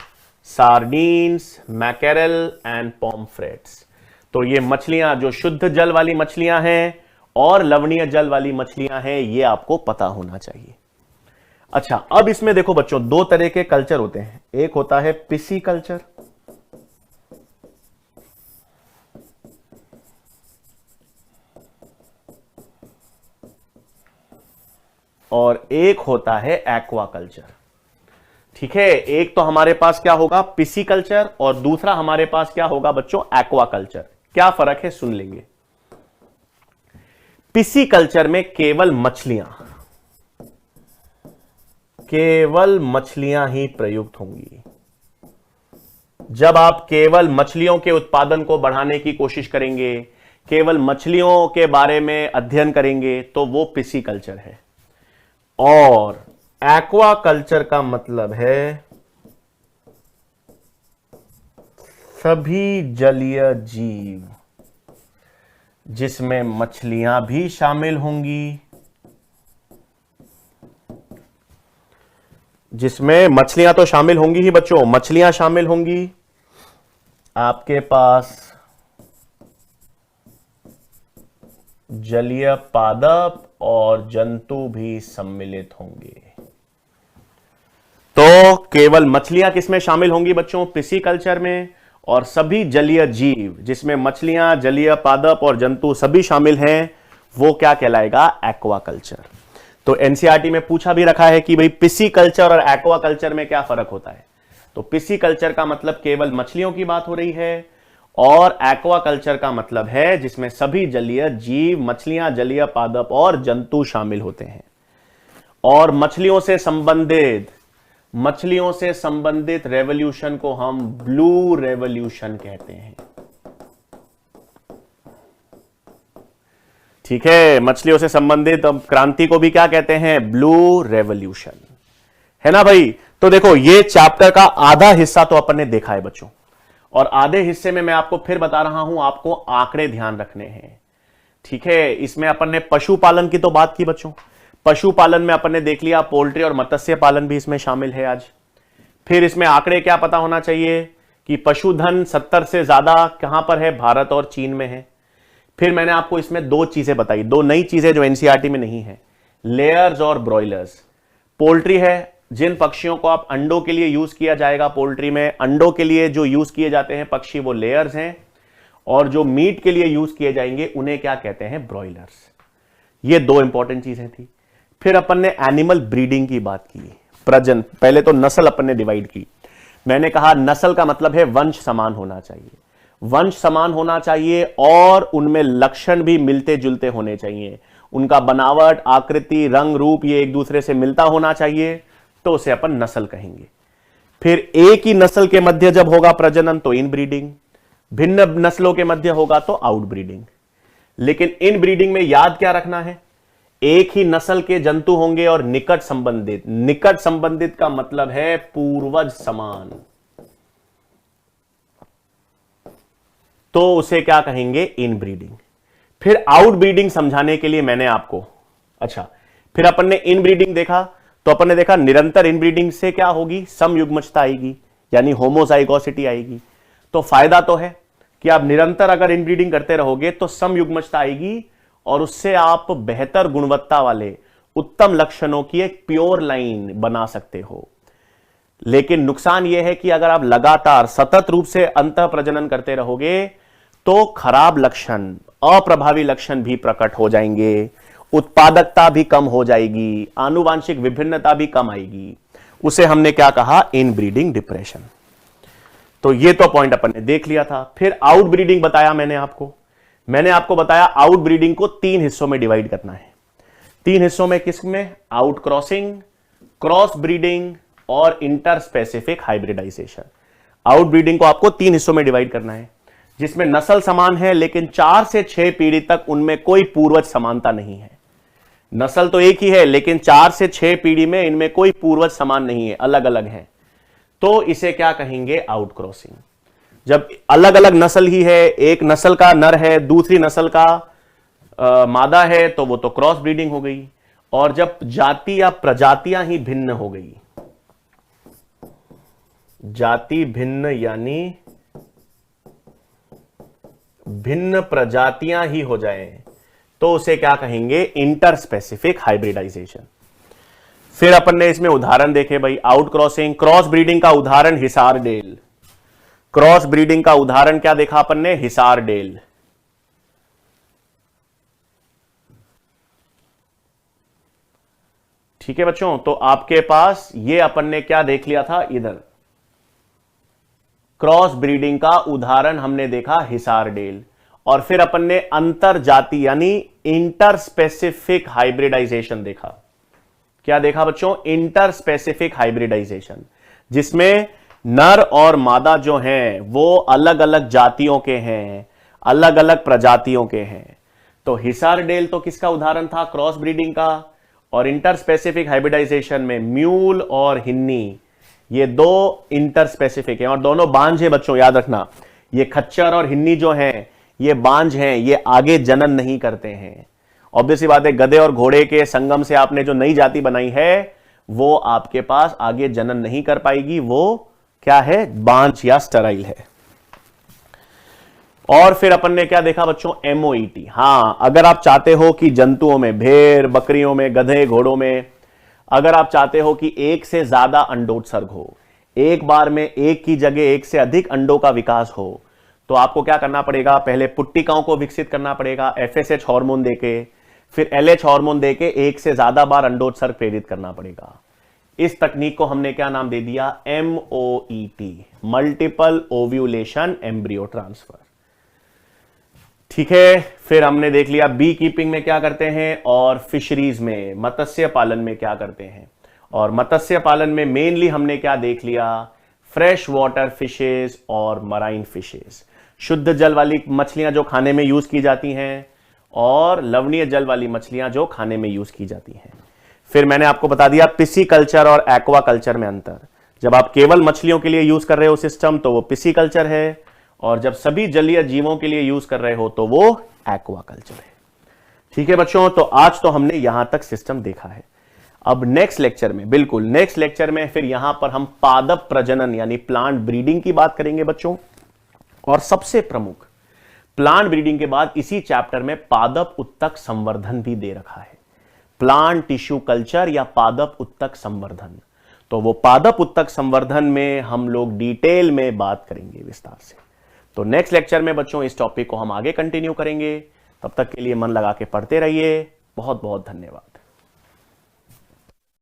sardines, mackerel and pomfrets. तो ये मछलियां जो शुद्ध जल वाली मछलियां हैं और लवणीय जल वाली मछलियां हैं, ये आपको पता होना चाहिए। अच्छा, अब इसमें देखो बच्चों, दो तरह के कल्चर होते हैं। एक होता है पिसी कल्चर, और एक होता है एक्वाकल्चर। ठीक है, एक तो हमारे पास क्या होगा? पिसी कल्चर, और दूसरा हमारे पास क्या होगा बच्चों? एक्वाकल्चर। क्या फर्क है सुन लेंगे। पिसी कल्चर में केवल मछलियां ही प्रयुक्त होंगी। जब आप केवल मछलियों के उत्पादन को बढ़ाने की कोशिश करेंगे, केवल मछलियों के बारे में अध्ययन करेंगे, तो वो पिसी कल्चर है। और एक्वाकल्चर का मतलब है सभी जलीय जीव, जिसमें मछलियां भी शामिल होंगी, जिसमें मछलियां तो शामिल होंगी ही बच्चों, मछलियां शामिल होंगी, आपके पास जलीय पादप और जंतु भी सम्मिलित होंगे। तो केवल मछलियां किसमें शामिल होंगी बच्चों? पिसी कल्चर में। और सभी जलीय जीव, जिसमें मछलियां, जलीय पादप और जंतु सभी शामिल हैं, वो क्या कहलाएगा? एक्वाकल्चर। तो एनसीईआरटी में पूछा भी रखा है कि भाई पिसी कल्चर और एक्वाकल्चर में क्या फर्क होता है। तो पिसी कल्चर का मतलब केवल मछलियों की बात हो रही है, और एक्वाकल्चर का मतलब है जिसमें सभी जलीय जीव, मछलियां, जलीय पादप और जंतु शामिल होते हैं। और मछलियों से संबंधित रेवोल्यूशन को हम ब्लू रेवोल्यूशन कहते हैं। ठीक है, मछलियों से संबंधित क्रांति को भी क्या कहते हैं? ब्लू रेवोल्यूशन, है ना भाई। तो देखो ये चैप्टर का आधा हिस्सा तो अपन ने देखा है बच्चों, और आधे हिस्से में मैं आपको फिर बता रहा हूं, आपको आंकड़े ध्यान रखने हैं। ठीक है, इसमें अपन ने पशुपालन की तो बात की बच्चों, पशुपालन में अपन ने देख लिया, पोल्ट्री और मत्स्य पालन भी इसमें शामिल है आज। फिर इसमें आंकड़े क्या पता होना चाहिए कि पशुधन 70 से ज्यादा कहां पर है? भारत और चीन में है। फिर मैंने आपको इसमें दो चीजें बताई, दो नई चीजें जो एनसीईआरटी में नहीं है, लेयर्स और ब्रॉयलर्स। पोल्ट्री है, जिन पक्षियों को आप अंडों के लिए यूज किया जाएगा, पोल्ट्री में अंडों के लिए जो यूज किए जाते हैं पक्षी वो लेयर्स हैं, और जो मीट के लिए यूज किए जाएंगे उन्हें क्या कहते हैं? ब्रॉयलर्स। ये दो इंपॉर्टेंट चीजें थी। फिर अपन ने एनिमल ब्रीडिंग की बात की, प्रजन। पहले तो नस्ल अपन ने डिवाइड की। मैंने कहा नस्ल का मतलब है वंश समान होना चाहिए, वंश समान होना चाहिए, और उनमें लक्षण भी मिलते जुलते होने चाहिए। उनका बनावट, आकृति, रंग, रूप ये एक दूसरे से मिलता होना चाहिए, तो उसे अपन नस्ल कहेंगे। फिर एक ही नस्ल के मध्य जब होगा प्रजनन तो इन ब्रीडिंग, भिन्न नस्लों के मध्य होगा तो आउट ब्रीडिंग। लेकिन इन ब्रीडिंग में याद क्या रखना है? एक ही नस्ल के जंतु होंगे और निकट संबंधित। निकट संबंधित का मतलब है पूर्वज समान, तो उसे क्या कहेंगे? इन ब्रीडिंग। फिर आउट ब्रीडिंग समझाने के लिए मैंने आपको, अच्छा, फिर अपन ने इन ब्रीडिंग देखा, तो अपन ने देखा निरंतर इनब्रीडिंग से क्या होगी? समयुग्मजता आएगी, यानी होमोजाइगोसिटी आएगी। तो फायदा तो है कि आप निरंतर अगर इनब्रीडिंग करते रहोगे तो समयुग्मजता आएगी, और उससे आप बेहतर गुणवत्ता वाले उत्तम लक्षणों की एक प्योर लाइन बना सकते हो। लेकिन नुकसान यह है कि अगर आप लगातार सतत रूप से अंतः प्रजनन करते रहोगे तो खराब लक्षण, अप्रभावी लक्षण भी प्रकट हो जाएंगे, उत्पादकता भी कम हो जाएगी, आनुवांशिक विभिन्नता भी कम आएगी। उसे हमने क्या कहा? Inbreeding depression. तो ये तो पॉइंट अपन ने देख लिया था। फिर आउट ब्रीडिंग बताया मैंने आपको बताया आउट ब्रीडिंग को 3 हिस्सों में डिवाइड करना है। 3 हिस्सों में, किसमें? आउट क्रॉसिंग, क्रॉस ब्रीडिंग और interspecific hybridization. Outbreeding को आपको 3 हिस्सों में डिवाइड करना है, जिसमें नस्ल समान है लेकिन 4 से 6 पीढ़ी तक उनमें कोई पूर्वज समानता नहीं है। नस्ल तो एक ही है लेकिन 4 से 6 पीढ़ी में इनमें कोई पूर्वज समान नहीं है, अलग अलग है, तो इसे क्या कहेंगे? Out crossing. जब अलग अलग नस्ल ही है, एक नस्ल का नर है, दूसरी नस्ल का मादा है, तो वो तो क्रॉस ब्रीडिंग हो गई। और जब जाति या प्रजातियां ही भिन्न हो गई, जाति भिन्न यानी भिन्न प्रजातियां ही हो जाए, तो उसे क्या कहेंगे? Interspecific hybridization. फिर अपन ने इसमें उदाहरण देखे भाई, आउट क्रॉसिंग, क्रॉस ब्रीडिंग का उदाहरण हिसार डेल। क्रॉस ब्रीडिंग का उदाहरण क्या देखा अपन ने? हिसार डेल। ठीक है बच्चों, तो आपके पास ये अपन ने क्या देख लिया था? इधर क्रॉस ब्रीडिंग का उदाहरण हमने देखा हिसार डेल, और फिर अपन ने अंतर जाति यानी इंटर स्पेसिफिक हाइब्रिडाइजेशन देखा। क्या देखा बच्चों? इंटर स्पेसिफिक हाइब्रिडाइजेशन, जिसमें नर और मादा जो हैं वो अलग अलग जातियों के हैं, अलग अलग प्रजातियों के हैं। तो हिसार डेल तो किसका उदाहरण था? क्रॉस ब्रीडिंग का। और इंटर स्पेसिफिक हाइब्रिडाइजेशन में म्यूल और हिन्नी, ये दो इंटर स्पेसिफिक हैं, और दोनों बांझ है बच्चों, याद रखना। ये खच्चर और हिन्नी जो हैं ये बांझ हैं, ये आगे जनन नहीं करते हैं। ऑब्वियसली बात है, गधे और घोड़े के संगम से आपने जो नई जाति बनाई है वो आपके पास आगे जनन नहीं कर पाएगी, वो क्या है? बांझ या स्टराइल है। और फिर अपन ने क्या देखा बच्चों? एमओईटी। हां, अगर आप चाहते हो कि जंतुओं में, भेड़ बकरियों में, गधे घोड़ों में, अगर आप चाहते हो कि एक से ज्यादा अंडोत्सर्ग हो, एक बार में एक की जगह एक से अधिक अंडों का विकास हो, तो आपको क्या करना पड़ेगा? पहले पुट्टिकाओं को विकसित करना पड़ेगा एफएसएच हार्मोन देके, फिर एलएच हार्मोन देके एक से ज्यादा बार अंडोत्सर्ग प्रेरित करना पड़ेगा। इस तकनीक को हमने क्या नाम दे दिया? MOET, multiple ovulation embryo transfer. ठीक है, फिर हमने देख लिया बी कीपिंग में क्या करते हैं, और फिशरीज में, मत्स्य पालन में क्या करते हैं। और मत्स्य पालन में मेनली हमने क्या देख लिया? फ्रेश वाटर फिशेस और मराइन फिशेस, शुद्ध जल वाली मछलियां जो खाने में यूज की जाती हैं, और लवणीय जल वाली मछलियां जो खाने में यूज की जाती हैं। फिर मैंने आपको बता दिया पिसीकल्चर और एक्वाकल्चर में अंतर। जब आप केवल मछलियों के लिए यूज कर रहे हो सिस्टम तो वो पिसीकल्चर है, और जब सभी जलीय जीवों के लिए यूज कर रहे हो तो वो एक्वाकल्चर है। ठीक है बच्चों, तो आज तो हमने यहां तक सिस्टम देखा है। अब नेक्स्ट लेक्चर में, बिल्कुल नेक्स्ट लेक्चर में फिर यहां पर हम पादप प्रजनन यानी प्लांट ब्रीडिंग की बात करेंगे बच्चों। और सबसे प्रमुख, प्लांट ब्रीडिंग के बाद इसी चैप्टर में पादप उत्तक संवर्धन भी दे रखा है। प्लांट टिश्यू कल्चर या पादप उत्तक संवर्धन, तो वो पादप उत्तक संवर्धन में हम लोग डिटेल में बात करेंगे विस्तार से। तो नेक्स्ट लेक्चर में बच्चों इस टॉपिक को हम आगे कंटिन्यू करेंगे। तब तक के लिए मन लगा के पढ़ते रहिए। बहुत बहुत धन्यवाद।